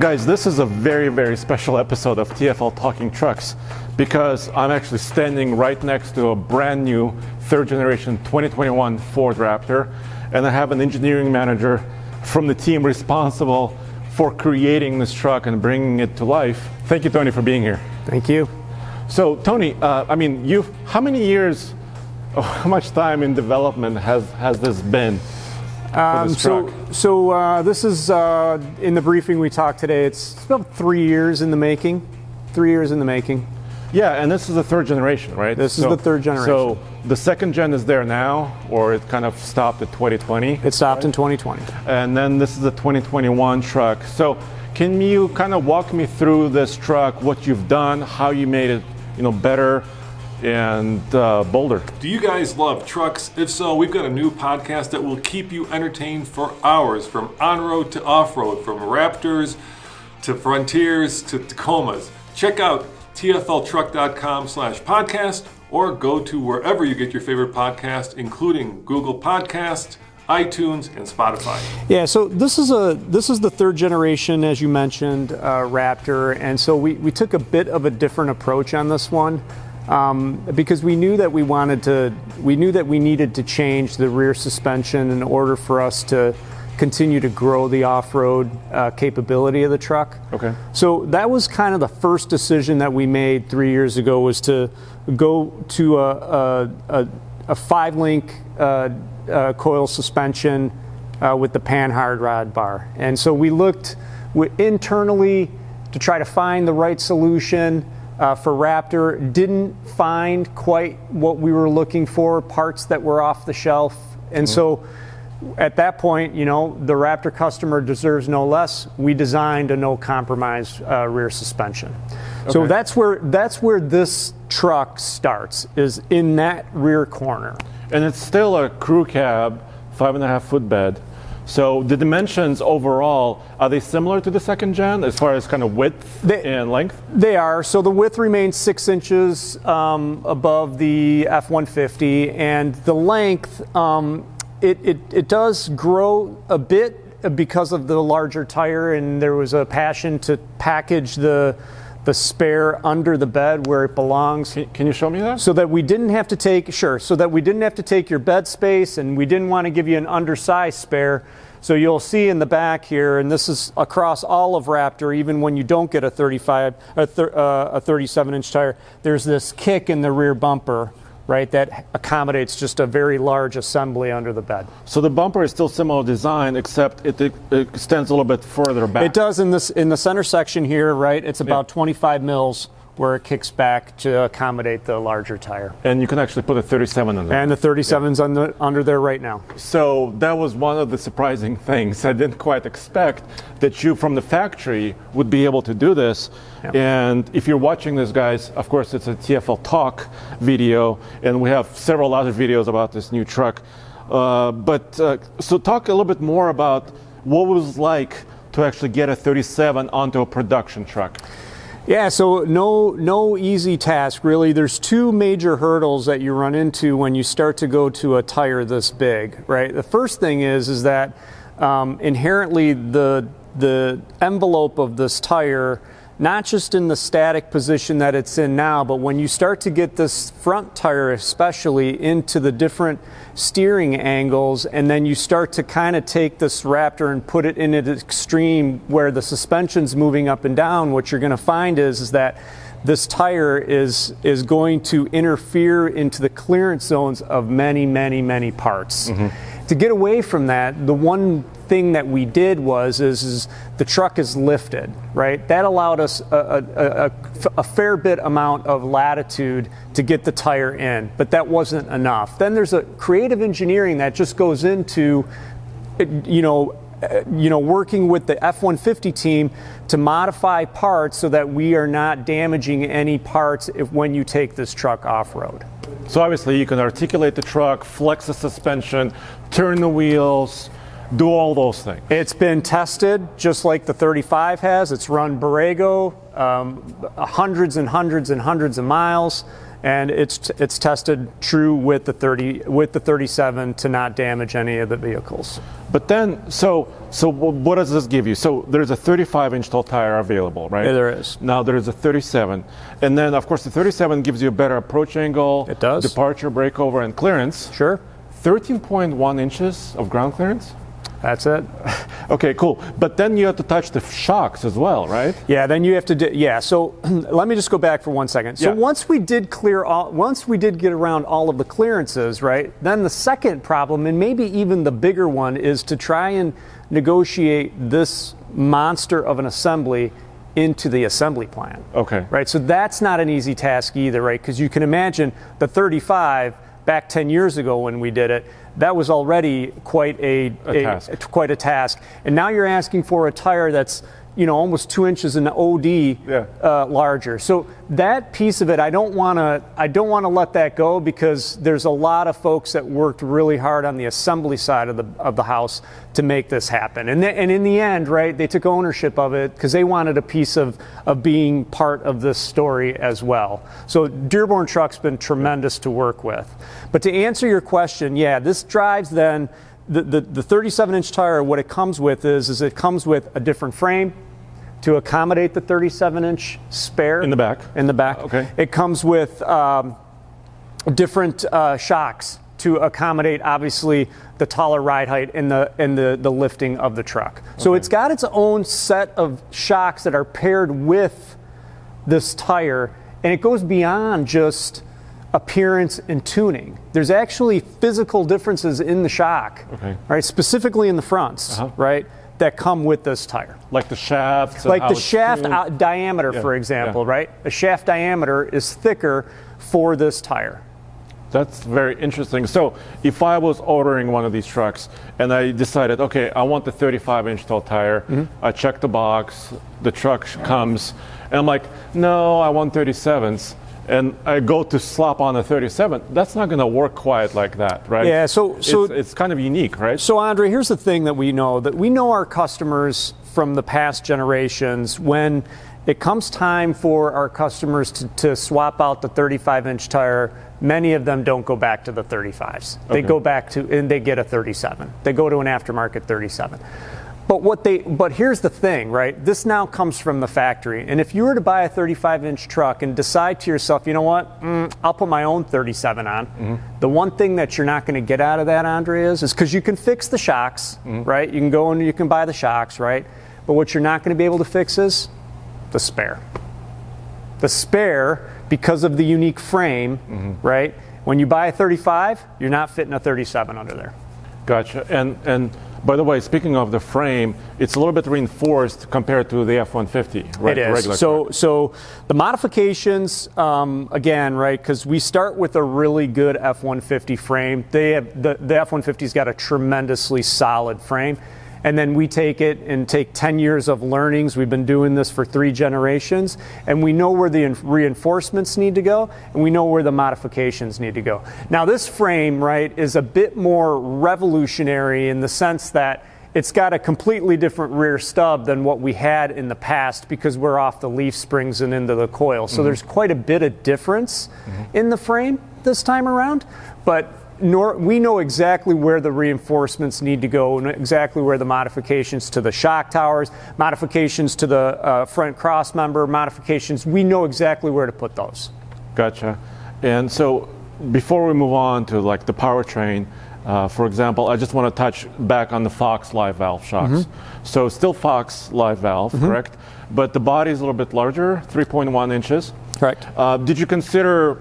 Guys, this is a very, very special episode of TFL Talking Trucks because I'm actually standing right next to a brand new third generation 2021 Ford Raptor, and I have an engineering manager from the team responsible for creating this truck and bringing it to life. Thank you, Tony, for being here. Thank you. So, Tony, how many years, how much time in development has this been? This is in the briefing we talked today. It's about 3 years in the making. 3 years in the making. Yeah, and this is the third generation, right? This is the third generation. So the second gen is there now, or it kind of stopped at 2020? It stopped in 2020. And then this is the 2021 truck. So can you kind of walk me through this truck, what you've done, how you made it, better and bolder? Do you guys love trucks? If so, we've got a new podcast that will keep you entertained for hours, from on-road to off-road, from Raptors to Frontiers to Tacomas. Check out tfltruck.com/podcast or go to wherever you get your favorite podcast, including Google Podcasts, iTunes, and Spotify. Yeah, so this is the third generation, as you mentioned, Raptor, and so we took a bit of a different approach on this one. Because we knew that we needed to change the rear suspension in order for us to continue to grow the off-road capability of the truck. Okay. So that was kind of the first decision that we made 3 years ago, was to go to a 5-link coil suspension with the pan-hard rod bar. And so we looked internally to try to find the right solution. For Raptor, didn't find quite what we were looking for, parts that were off the shelf. And so at that point, the Raptor customer deserves no less. We designed a no compromise rear suspension. Okay. So that's where this truck starts, is in that rear corner. And it's still a crew cab, 5.5-foot bed. So the dimensions overall, are they similar to the second gen as far as kind of width and length? They are. So the width remains 6 inches above the F-150, and the length, it does grow a bit because of the larger tire, and there was a passion to package the spare under the bed where it belongs. Can you show me that? So that we didn't have to take your bed space, and we didn't want to give you an undersized spare. So you'll see in the back here, and this is across all of Raptor, even when you don't get a 37-inch tire, there's this kick in the rear bumper, right, that accommodates just a very large assembly under the bed. So the bumper is still similar design, except it extends a little bit further back. It does in the center section here, right? It's about 25 mils where it kicks back to accommodate the larger tire. And you can actually put a 37 under there. And the 37's under there right now. So that was one of the surprising things. I didn't quite expect that you, from the factory, would be able to do this. Yep. And if you're watching this, guys, of course, it's a TFL Talk video, and we have several other videos about this new truck. So talk a little bit more about what it was like to actually get a 37 onto a production truck. Yeah, so no easy task, really. There's two major hurdles that you run into when you start to go to a tire this big, right? The first thing is that inherently the envelope of this tire, not just in the static position that it's in now, but when you start to get this front tire especially into the different steering angles, and then you start to kind of take this Raptor and put it in an extreme where the suspension's moving up and down, what you're going to find is that this tire is going to interfere into the clearance zones of many, many, many parts. Mm-hmm. To get away from that, the one thing that we did is the truck is lifted, right? That allowed us a fair bit amount of latitude to get the tire in, but that wasn't enough. Then there's a creative engineering that just goes into, working with the F-150 team to modify parts so that we are not damaging any parts when you take this truck off-road. So obviously you can articulate the truck, flex the suspension, turn the wheels, do all those things. It's been tested just like the 35 has. It's run Borrego, hundreds and hundreds and hundreds of miles, and it's tested true with the 37 to not damage any of the vehicles. But then, so what does this give you? So there's a 35-inch tall tire available, right? Yeah, there is. Now there's a 37, and then of course the 37 gives you a better approach angle. It does. Departure, breakover, and clearance. Sure. 13.1 inches of ground clearance. That's it. Okay, cool. But then you have to touch the shocks as well, right? Yeah, then you have to so let me just go back for 1 second. So once we did get around all of the clearances, right? Then the second problem, and maybe even the bigger one, is to try and negotiate this monster of an assembly into the assembly plant. Okay. Right? So that's not an easy task either, right? Because you can imagine the 35 back 10 years ago when we did it, that was already quite a task. And now you're asking for a tire that's, almost 2 inches in the OD larger. So that piece of it, I don't want to let that go, because there's a lot of folks that worked really hard on the assembly side of the house to make this happen. And in the end, right, they took ownership of it because they wanted a piece of being part of this story as well. So Dearborn Truck's been tremendous to work with. But to answer your question, this drives then the 37-inch tire. What it comes with is it comes with a different frame to accommodate the 37-inch spare in the back. Okay. It comes with different shocks to accommodate, obviously, the taller ride height and the lifting of the truck. So it's got its own set of shocks that are paired with this tire, and it goes beyond just appearance and tuning. There's actually physical differences in the shock, right? Specifically in the fronts, right? That come with this tire. Like the shafts? Like the shaft diameter, for example, right? A shaft diameter is thicker for this tire. That's very interesting. So if I was ordering one of these trucks and I decided, okay, I want the 35-inch tall tire, I check the box, the truck comes, and I'm like, no, I want 37s. And I go to slap on a 37, that's not going to work quite like that, right? Yeah, so it's kind of unique, right? So Andre, here's the thing that we know our customers from the past generations. When it comes time for our customers to swap out the 35-inch tire, many of them don't go back to the 35s. They go back to, and they get a 37. They go to an aftermarket 37. But here's the thing, right? This now comes from the factory. And if you were to buy a 35-inch truck and decide to yourself, you know what, I'll put my own 37 on. The one thing that you're not going to get out of that, Andre, is because you can fix the shocks, right? You can go and you can buy the shocks, right? But what you're not going to be able to fix is the spare. The spare, because of the unique frame, right? When you buy a 35, you're not fitting a 37 under there. Gotcha. And by the way, speaking of the frame, it's a little bit reinforced compared to the F-150, right? It is. So the modifications, again, right, because we start with a really good F-150 frame. The F-150's got a tremendously solid frame. And then we take 10 years of learnings. We've been doing this for 3 generations, and we know where the reinforcements need to go, and we know where the modifications need to go. Now, this frame, right, is a bit more revolutionary in the sense that it's got a completely different rear stub than what we had in the past, because we're off the leaf springs and into the coil. So there's quite a bit of difference in the frame this time around, but we know exactly where the reinforcements need to go and exactly where the modifications to the shock towers, modifications to the front cross member, modifications, we know exactly where to put those. Gotcha. And so before we move on to like the powertrain, for example, I just want to touch back on the Fox live valve shocks. So still Fox live valve, correct? But the body is a little bit larger, 3.1 inches. Correct. Did you consider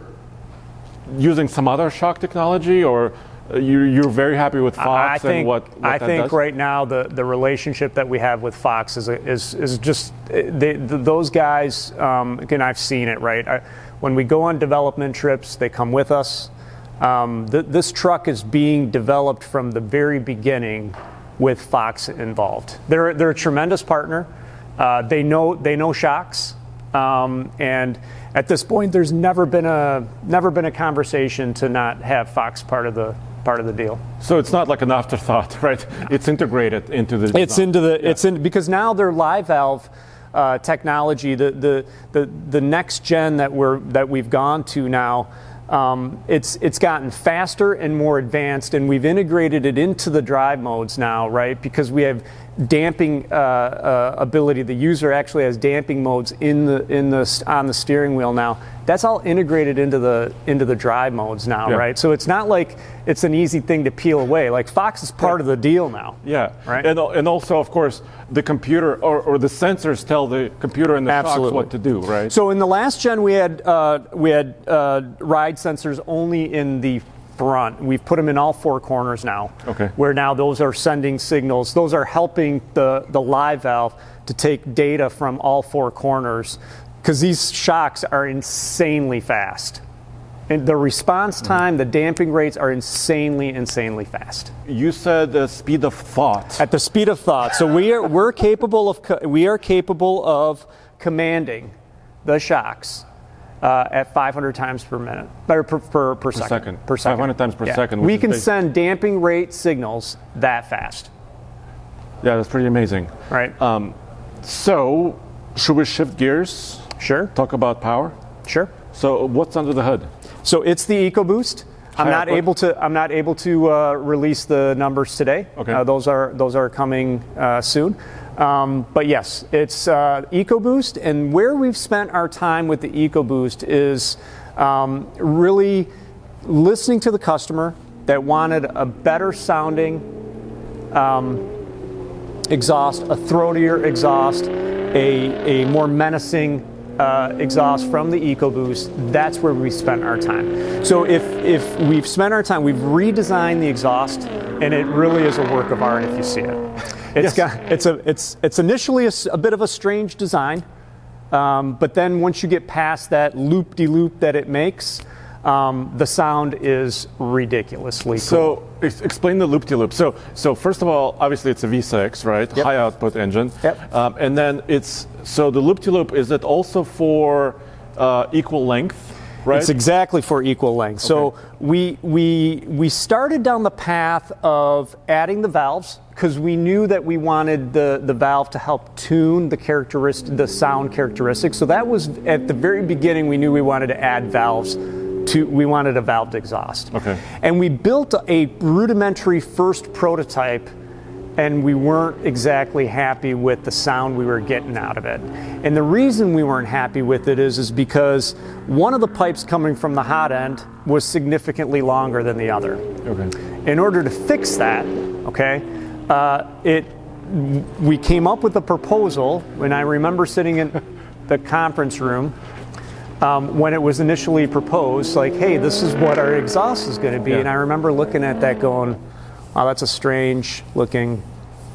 using some other shock technology, or you're very happy with Fox and what I that think does? right now the relationship that we have with Fox is just those guys. Again, I've seen it, right? When we go on development trips, they come with us. This truck is being developed from the very beginning with Fox involved. They're a tremendous partner. They know shocks, and at this point, there's never been a conversation to not have Fox part of the deal. So it's not like an afterthought, right? It's integrated into the design. Because now their live valve technology. The next gen that we've gone to now, it's gotten faster and more advanced, and we've integrated it into the drive modes now, right? Because we have damping ability. The user actually has damping modes on the steering wheel now. That's all integrated into the drive modes now, right? So it's not like it's an easy thing to peel away. Like Fox is part of the deal now. Yeah, right. And also, of course, the computer or the sensors tell the computer and the shocks what to do, right? So in the last gen, we had ride sensors only in the front. We've put them in all four corners now. Okay. Where now those are sending signals. Those are helping the live valve to take data from all four corners, because these shocks are insanely fast. And the response time, the damping rates are insanely fast. You said the speed of thought. At the speed of thought. So we are capable of commanding the shocks at 500 times per minute, or per second. 500 times per second. We can send damping rate signals that fast. Yeah, that's pretty amazing. Right. So, should we shift gears? Sure. Talk about power. Sure. So, what's under the hood? So it's the EcoBoost. I'm not able to release the numbers today. Okay. Those are coming soon. But yes, it's EcoBoost, and where we've spent our time with the EcoBoost is really listening to the customer that wanted a better sounding exhaust, a throatier exhaust, a more menacing exhaust from the EcoBoost. That's where we spent our time. So if we've spent our time, we've redesigned the exhaust, and it really is a work of art if you see it. It's initially a bit of a strange design, but then once you get past that loop-de-loop that it makes, the sound is ridiculously cool. So explain the loop-de-loop. So first of all, obviously it's a V6, right? Yep. High output engine. Yep. And then the loop-de-loop, is it also for equal length? Right? It's exactly for equal length. Okay. So we started down the path of adding the valves, because we knew that we wanted the valve to help tune the sound characteristics. So that was at the very beginning. We knew we wanted to add valves. We wanted a valved exhaust. Okay. And we built a rudimentary first prototype, and we weren't exactly happy with the sound we were getting out of it. And the reason we weren't happy with it is because one of the pipes coming from the hot end was significantly longer than the other. Okay. In order to fix that, we came up with a proposal, and I remember sitting in the conference room when it was initially proposed, like, hey, this is what our exhaust is going to be. Yeah. And I remember looking at that going, wow, that's a strange looking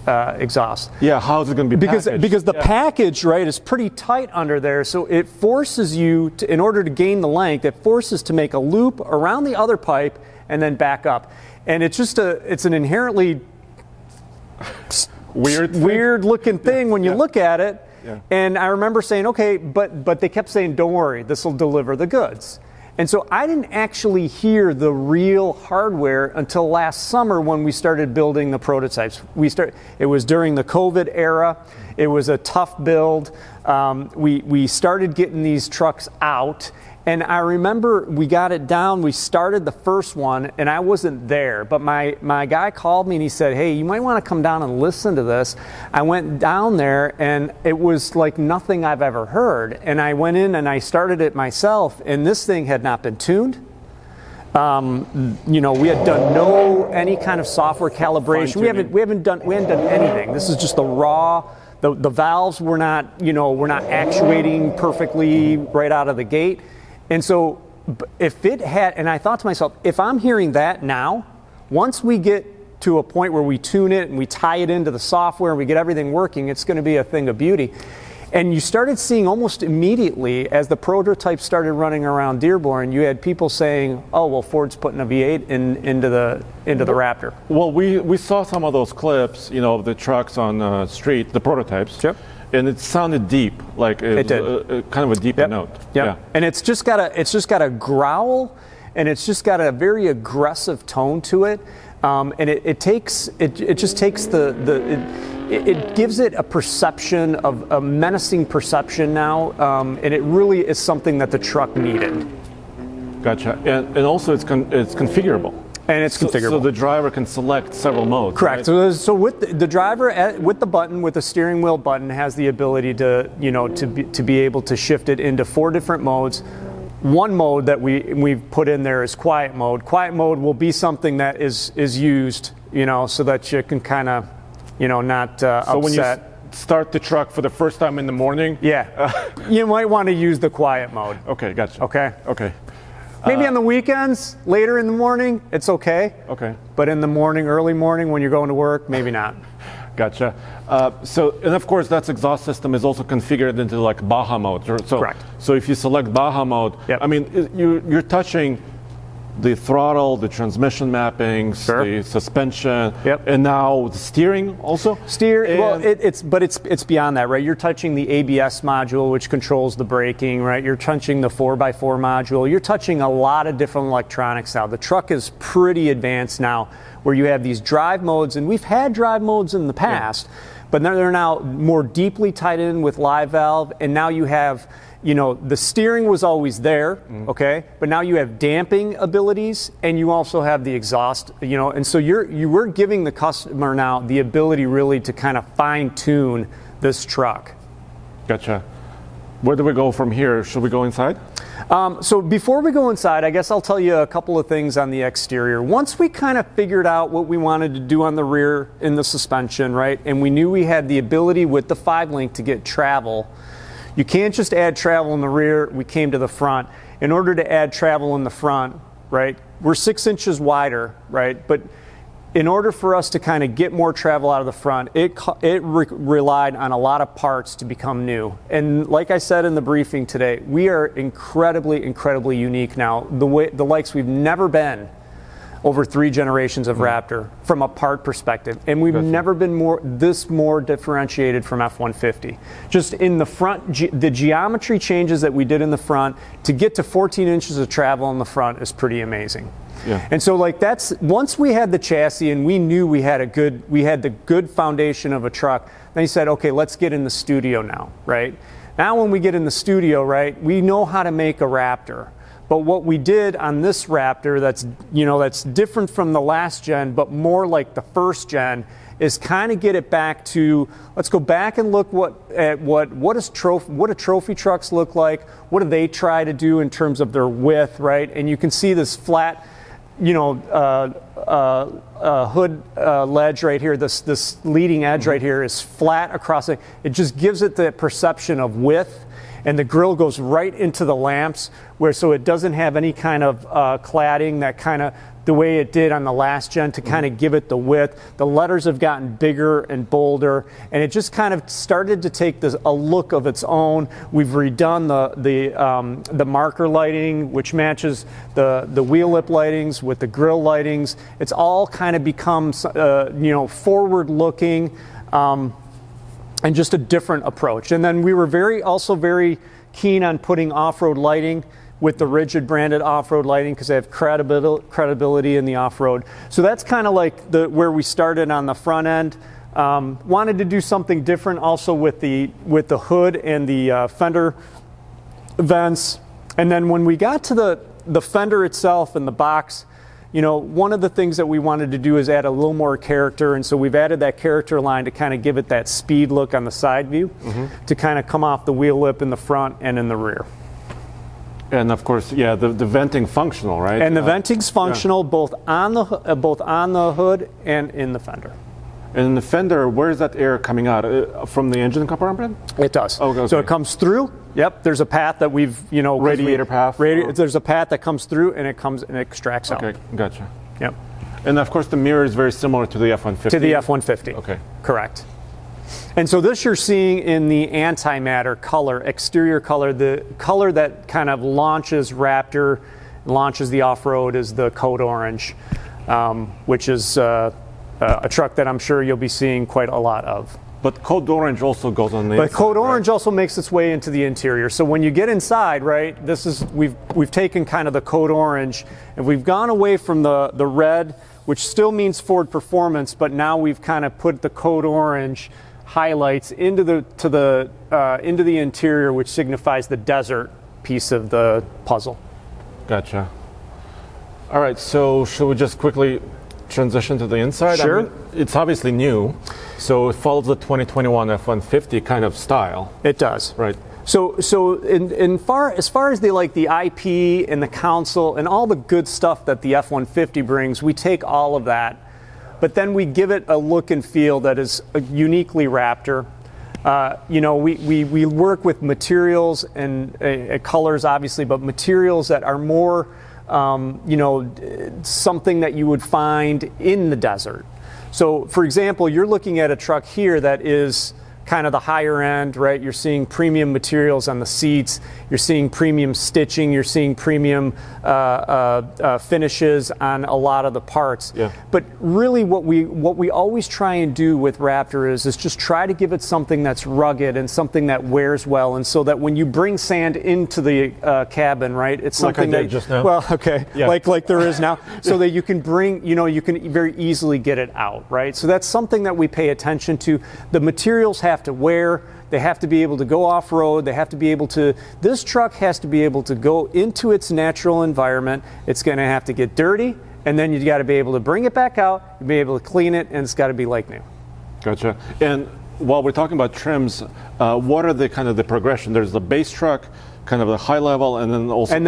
exhaust. Yeah, how is it going to be packaged? Because the package, right, is pretty tight under there, so it forces you, in order to gain the length, it forces to make a loop around the other pipe and then back up. And it's just it's an inherently weird looking thing when you look at it. Yeah. And I remember saying, okay, but they kept saying, don't worry, this will deliver the goods. And so I didn't actually hear the real hardware until last summer when we started building the prototypes. It was during the COVID era. It was a tough build. We started getting these trucks out. And I remember we got it down. We started the first one, and I wasn't there. But my guy called me, and he said, hey, you might want to come down and listen to this. I went down there, and it was like nothing I've ever heard. And I went in, and I started it myself, and this thing had not been tuned. We had done any kind of software calibration. We haven't done anything. This is just the raw. The valves were not actuating perfectly right out of the gate. And so if it had, and I thought to myself, if I'm hearing that now, once we get to a point where we tune it and we tie it into the software and we get everything working, it's going to be a thing of beauty. And you started seeing almost immediately, as the prototype started running around Dearborn, you had people saying, oh, well, Ford's putting a V8 into the Raptor. Well, we saw some of those clips, of the trucks on the street, the prototypes. Sure. And it sounded deep, like it did. Kind of a deeper note. Yep. Yeah. And it's just got a growl, and it's just got a very aggressive tone to it. And it just takes it gives it a perception of a menacing perception now, and it really is something that the truck needed. Gotcha. And also it's configurable. And it's configurable. So the driver can select several modes. Correct. Right? So with the driver, with the button, with the steering wheel button, has the ability to, to be able to shift it into 4 different modes. One mode that we've put in there is quiet mode. Quiet mode will be something that is used, so that you can kind of, not upset. So when you start the truck for the first time in the morning? Yeah. You might want to use the quiet mode. Okay, gotcha. Okay. Maybe on the weekends, later in the morning, it's okay. Okay. But in the morning, early morning, when you're going to work, maybe not. Gotcha. And of course, that exhaust system is also configured into like Baja mode. So, correct. So if you select Baja mode, yep. I mean, you're touching the throttle, the transmission mappings, sure. the suspension, yep. and now the steering also? Well, it's beyond that, right? You're touching the ABS module, which controls the braking, right? You're touching the 4x4 module. You're touching a lot of different electronics now. The truck is pretty advanced now, where you have these drive modes, and we've had drive modes in the past, yeah. But they're now more deeply tied in with live valve, and now you have, the steering was always there, okay, but now you have damping abilities, and you also have the exhaust, and so we're giving the customer now the ability really to kind of fine tune this truck. Gotcha. Where do we go from here? Should we go inside? So before we go inside, I guess I'll tell you a couple of things on the exterior. Once we kind of figured out what we wanted to do on the rear in the suspension, right, and we knew we had the ability with the 5-link to get travel. You can't just add travel in the rear. We came to the front. In order to add travel in the front, right, we're 6 inches wider, right, but in order for us to kind of get more travel out of the front, it relied on a lot of parts to become new. And like I said in the briefing today, we are incredibly, incredibly unique now, the likes we've never been over 3 generations of Raptor from a part perspective. And we've never been more differentiated from F-150. Just in the front, the geometry changes that we did in the front to get to 14 inches of travel in the front is pretty amazing. Yeah. And so once we had the chassis and we knew we had the good foundation of a truck, then he said, okay, let's get in the studio now, right? Now when we get in the studio, right, we know how to make a Raptor. But what we did on this Raptor that's different from the last gen, but more like the first gen, is kind of get it back to, let's go back and look at what do trophy trucks look like? What do they try to do in terms of their width, right? And you can see this flat, hood ledge right here, this leading edge right here is flat across it. It just gives it the perception of width, and the grill goes right into the lamps, so it doesn't have any kind of cladding that kind of the way it did on the last gen to kind of give it the width. The letters have gotten bigger and bolder, and it just kind of started to take a look of its own. We've redone the marker lighting, which matches the wheel lip lightings with the grill lightings. It's all kind of become forward looking, and just a different approach. And then we were also very keen on putting off-road lighting with the Rigid branded off-road lighting because they have credibility in the off-road. So that's kind of like where we started on the front end. Wanted to do something different also with the hood and the fender vents. And then when we got to the fender itself and the box, one of the things that we wanted to do is add a little more character, and so we've added that character line to kind of give it that speed look on the side view to kind of come off the wheel lip in the front and in the rear. And of course, yeah, the venting functional, right? And the venting's functional both on the hood and in the fender. And in the fender, where is that air coming out? From the engine compartment? It does. Oh, okay. So it comes through. Yep. There's a path that we've, radiator path. There's a path that comes through and it comes and it extracts out. Okay, gotcha. Yep. And of course, the mirror is very similar to the F-150. To the F-150. Okay. Correct. And so this you're seeing in the antimatter color, exterior color, the color that kind of launches Raptor, launches the off-road is the Code Orange, which is a truck that I'm sure you'll be seeing quite a lot of. But Code Orange also goes on the inside. But Code Orange also makes its way into the interior. So when you get inside, right, we've taken kind of the Code Orange and we've gone away from the red, which still means Ford Performance, but now we've kind of put the code orange highlights into the interior, which signifies the desert piece of the puzzle. Gotcha. All right, so should we just quickly transition to the inside? Sure. I mean, it's obviously new, so it follows the 2021 F-150 kind of style. It does. Right. So as far as the IP and the console and all the good stuff that the F-150 brings, we take all of that, but then we give it a look and feel that is uniquely Raptor. We work with materials and colors, obviously, but materials that are more, something that you would find in the desert. So, for example, you're looking at a truck here that is kind of the higher end, right? You're seeing premium materials on the seats. You're seeing premium stitching. You're seeing premium finishes on a lot of the parts. Yeah. But really, what we always try and do with Raptor is just try to give it something that's rugged and something that wears well, and so that when you bring sand into the cabin, right, it's something like I did just now. Well, okay, yeah. like there is now, so that you can bring, you can very easily get it out, right? So that's something that we pay attention to. The materials have to wear. They have to be able to go off-road. They have to be able to, this truck has to be able to go into its natural environment. It's going to have to get dirty, and then you got to be able to bring it back out, be able to clean it, and it's got to be like new. Gotcha. And while we're talking about trims, what are the kind of the progression? There's the base truck, kind of the high level, and then also and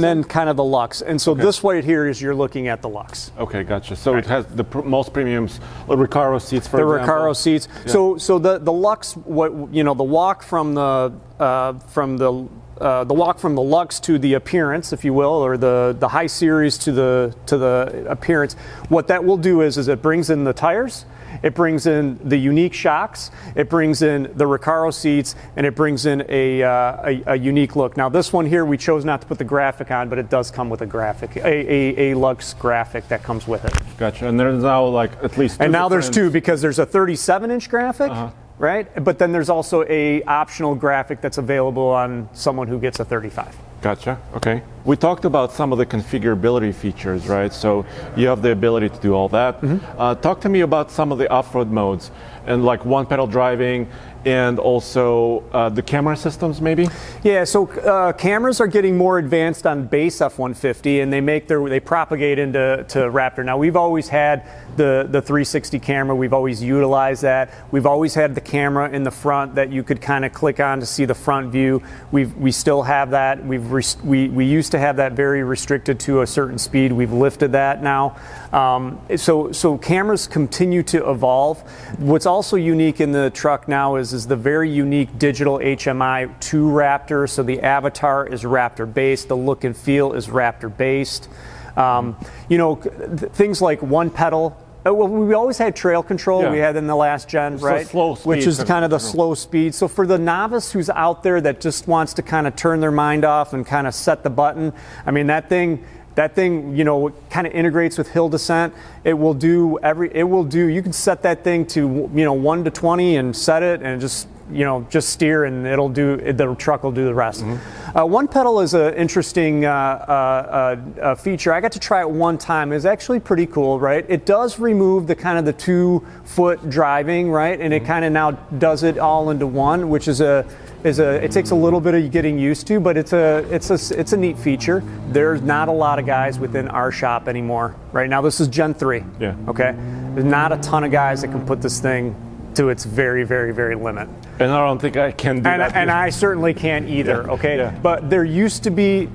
then kind of the Lux. And so this right here is you're looking at the Lux. Okay, gotcha. So it has the most premiums, Recaro seats, for the example. Recaro seats. Yeah. So the Lux, the walk from the walk from the Lux to the appearance, if you will, or the high series to the appearance. What that will do is it brings in the tires. It brings in the unique shocks, it brings in the Recaro seats, and it brings in a unique look. Now this one here, we chose not to put the graphic on, but it does come with a graphic, a Lux graphic that comes with it. Gotcha, and there's now at least two. And now there's two, because there's a 37-inch graphic, right? But then there's also a optional graphic that's available on someone who gets a 35. Gotcha. Okay. We talked about some of the configurability features, right? So you have the ability to do all that. Talk to me about some of the off-road modes and like one-pedal driving, and also the camera systems, maybe? Yeah, so cameras are getting more advanced on base F-150, and they propagate into Raptor. Now, we've always had the 360 camera. We've always utilized that. We've always had the camera in the front that you could kind of click on to see the front view. We still have that. We used to have that very restricted to a certain speed. We've lifted that now. So cameras continue to evolve. What's also unique in the truck now is the very unique digital HMI to Raptor. So the avatar is Raptor based. The look and feel is Raptor based. Things like one pedal. Well, we always had trail control. Yeah. We had in the last gen, so right? Slow speed, which is kind of the slow speed. So for the novice who's out there that just wants to kind of turn their mind off and kind of set the button, I mean, that thing, kind of integrates with hill descent. It will do. You can set that thing to 1 to 20 and set it, and just steer, and the truck will do the rest. One pedal is an interesting feature. I got to try it one time. It's actually pretty cool, right? It does remove the 2-foot driving, right? And it kind of now does it all into one, which is it takes a little bit of getting used to, but it's a neat feature. There's not a lot of guys within our shop anymore. Right now, this is Gen 3. Yeah. Okay. There's not a ton of guys that can put this thing to its very, very, very limit. And I don't think I can do that. And I certainly can't either. Yeah. Okay. Yeah. But there used to be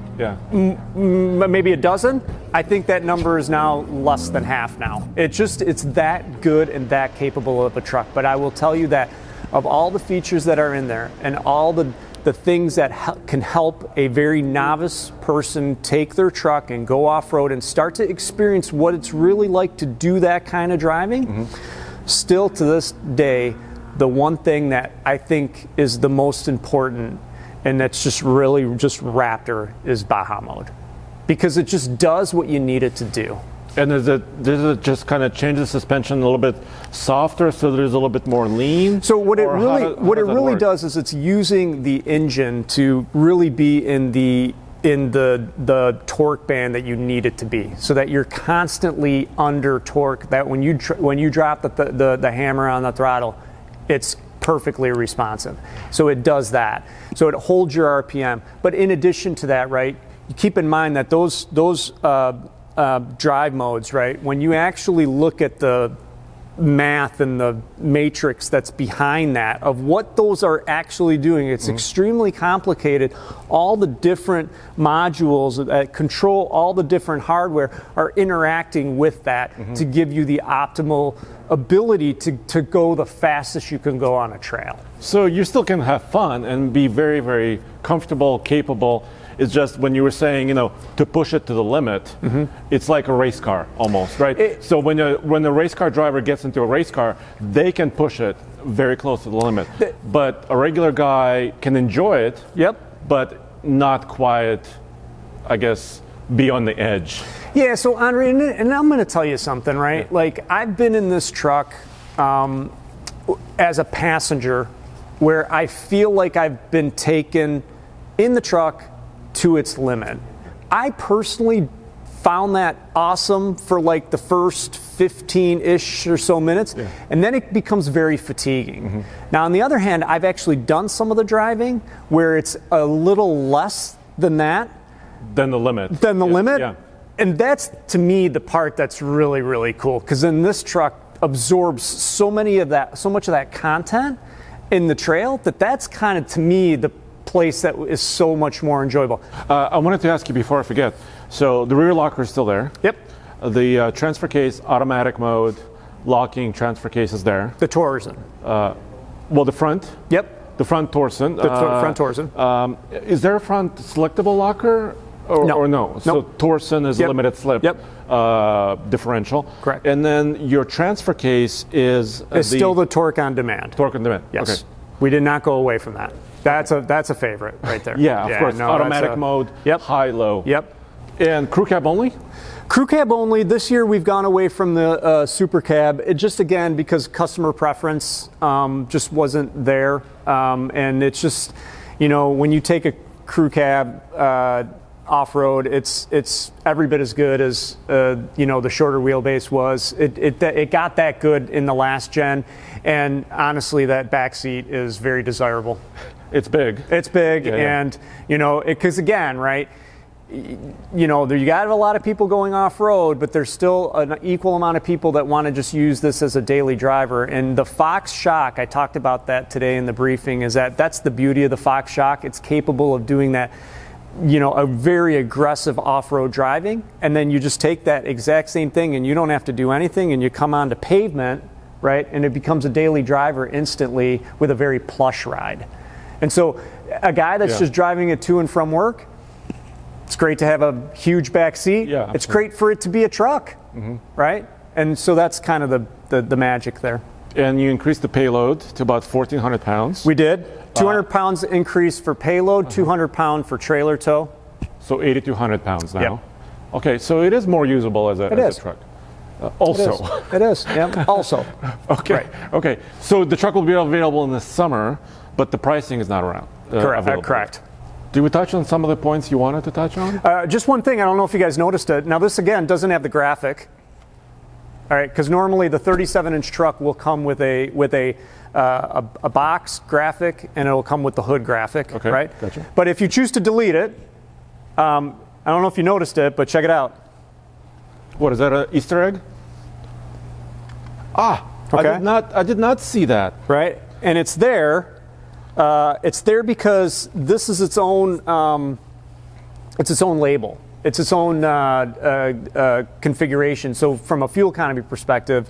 maybe a dozen. I think that number is now less than half now. It's that good and that capable of a truck. But I will tell you that of all the features that are in there and all the things that can help a very novice person take their truck and go off-road and start to experience what it's really like to do that kind of driving, still to this day, the one thing that I think is the most important, and that's just really just Raptor, is Baja mode. Because it just does what you need it to do. And does it just kind of change the suspension a little bit softer, so there's a little bit more lean? So what it really does is it's using the engine to really be in the in the torque band that you need it to be, so that you're constantly under torque, that when you drop the hammer on the throttle, it's perfectly responsive. So it does that. So it holds your RPM. But in addition to that, right, you keep in mind that those drive modes, right, when you actually look at the math and the matrix that's behind that of what those are actually doing, it's extremely complicated. All the different modules that control all the different hardware are interacting with that to give you the optimal ability to go the fastest you can go on a trail. So you still can have fun and be very, very comfortable, capable. It's just when you were saying, to push it to the limit, it's like a race car almost, right? So when a race car driver gets into a race car, they can push it very close to the limit. But a regular guy can enjoy it, but not quite, I guess, be on the edge. Yeah, so Andre, and I'm going to tell you something, right? Yeah. Like, I've been in this truck as a passenger where I feel like I've been taken in the truck to its limit. I personally found that awesome for like the first 15-ish or so minutes, and then it becomes very fatiguing. Now, on the other hand, I've actually done some of the driving where it's a little less than that. Than the limit. Yeah. And that's, to me, the part that's really, really cool, because then this truck absorbs so much of that content in the trail that's kind of, to me, the place that is so much more enjoyable. I wanted to ask you before I forget. So the rear locker is still there. Yep. The transfer case, automatic mode, locking transfer case is there. The Torsen. Well, the front. Yep. The front Torsen. The front Torsen. Is there a front selectable locker or no? So Torsen is limited slip. Differential. Correct. And then your transfer case is still the torque on demand. Torque on demand. Yes. Okay. We did not go away from that. That's a favorite right there. Yeah, of course. Automatic mode. High, low. Yep. And crew cab only? Crew cab only. This year we've gone away from the super cab. It just, again, because customer preference just wasn't there. And it's just, when you take a crew cab off-road, it's every bit as good as the shorter wheelbase was. It got that good in the last gen, and honestly, that back seat is very desirable. It's big. It's big, and because again, right. You got a lot of people going off-road, but there's still an equal amount of people that want to just use this as a daily driver. And the Fox Shock, I talked about that today in the briefing, that's the beauty of the Fox Shock. It's capable of doing that, a very aggressive off-road driving, and then you just take that exact same thing and you don't have to do anything, and you come onto pavement, right, and it becomes a daily driver instantly with a very plush ride. And so a guy that's just driving it to and from work, it's great to have a huge back seat. Yeah, it's great for it to be a truck, right? And so that's kind of the magic there. And you increased the payload to about 1,400 pounds. We did. 200 pounds increase for payload, 200 pound for trailer tow. So 8,200 pounds now. Yep. Okay, so it is more usable as a truck. Also. It is. Yeah. Also. Okay. Right. Okay. So the truck will be available in the summer, but the pricing is not around. Correct. Did we touch on some of the points you wanted to touch on? Just one thing. I don't know if you guys noticed it. Now, this again doesn't have the graphic. All right, because normally the 37-inch truck will come with a box graphic, and it'll come with the hood graphic. Okay. Right. Gotcha. But if you choose to delete it, I don't know if you noticed it, but check it out. What is that? An Easter egg? Okay. I did not see that. Right, and it's there. It's there because this is its own label. It's its own configuration. So from a fuel economy perspective,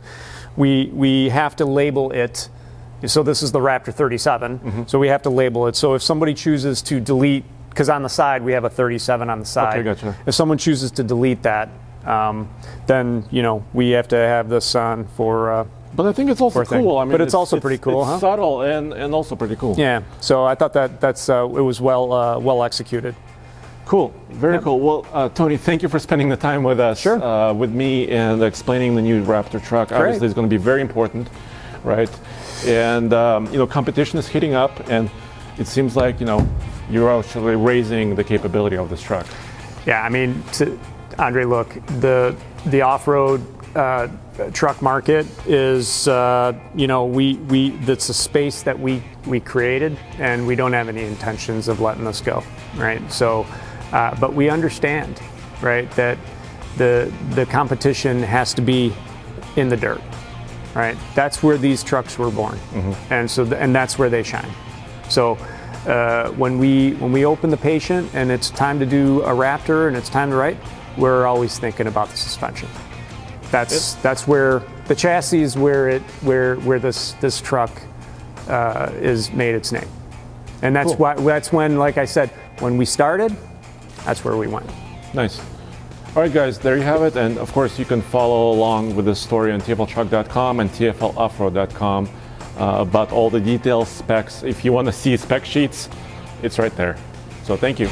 we have to label it. So this is the Raptor 37. So we have to label it. So if somebody chooses to delete, because on the side we have a 37 on the side. Okay, gotcha. If someone chooses to delete that, then we have to have this on for. But I think it's also cool. I mean, but it's also pretty cool, it's subtle and also pretty cool. Yeah. So I thought that's it was well executed. Cool. Very cool. Well, Tony, thank you for spending the time with us, with me, and explaining the new Raptor truck. Great. Obviously, it's going to be very important, right? And competition is heating up, and it seems like, you're actually raising the capability of this truck. Yeah, I mean, Andre, look, the off-road truck market is, that's a space that we created, and we don't have any intentions of letting this go, right? So, but we understand, right, that the competition has to be in the dirt, right? That's where these trucks were born, and that's where they shine. So when we open the patient and it's time to do a Raptor and it's time to write, we're always thinking about the suspension. That's where the chassis is where this truck is made its name, and that's that's when, like I said, when we started, that's where we went. Nice. All right, guys, there you have it. And of course, you can follow along with this story on tfltruck.com and tfloffroad.com about all the details, specs. If you want to see spec sheets, it's right there. So thank you.